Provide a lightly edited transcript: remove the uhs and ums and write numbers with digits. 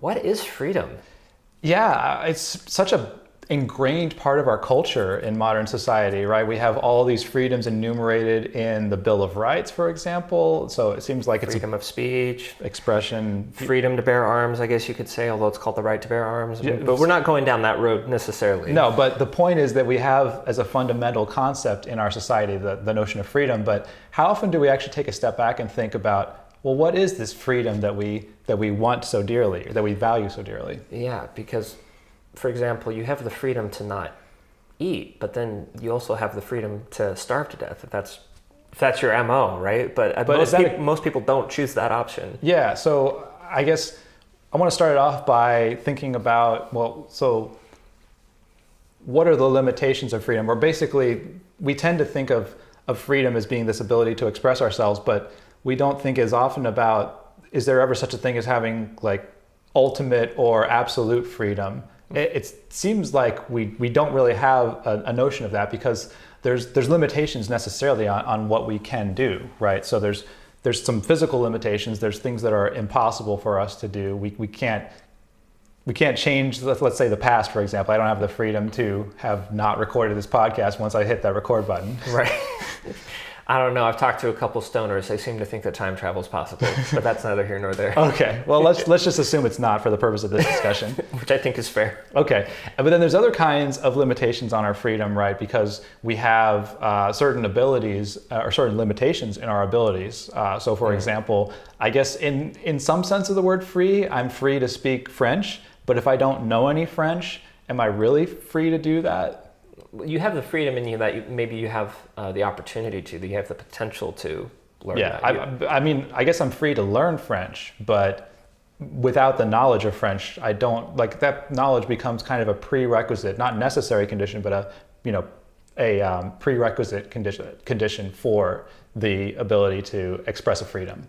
What is freedom? Yeah, it's such a ingrained part of our culture in modern society, right? We have all these freedoms enumerated in the Bill of Rights, for example. So it seems like it's Freedom of speech, expression. freedom to bear arms, I guess you could say, although it's called the right to bear arms. Yeah, But we're not going down that road necessarily. No, but the point is that we have as a fundamental concept in our society the notion of freedom. But how often do we actually take a step back and think about, well, what is this freedom that we want so dearly, that we value so dearly? Yeah, because, for example, you have the freedom to not eat, but then you also have the freedom to starve to death, if that's your MO, right? But most people don't choose that option. Yeah, so I guess I want to start it off by thinking about, well, so what are the limitations of freedom? Or basically, we tend to think of freedom as being this ability to express ourselves, but we don't think as often about, is there ever such a thing as having like ultimate or absolute freedom? It seems like we don't really have a notion of that, because there's limitations necessarily on what we can do, right? So there's some physical limitations. There's things that are impossible for us to do. We can't change, let's say, the past, for example. I don't have the freedom to have not recorded this podcast once I hit that record button. Right. I don't know. I've talked to a couple stoners. They seem to think that time travel is possible, but that's neither here nor there. Okay. Well, let's just assume it's not for the purpose of this discussion. Which I think is fair. Okay. But then there's other kinds of limitations on our freedom, right? Because we have certain abilities or certain limitations in our abilities. So for example, I guess in some sense of the word free, I'm free to speak French, but if I don't know any French, am I really free to do that? You have the freedom in you that maybe you have the opportunity to, that you have the potential to learn that. I mean, I guess I'm free to learn French, but without the knowledge of French, I don't, like, that knowledge becomes kind of a prerequisite, not necessary condition, but a prerequisite condition for the ability to express a freedom.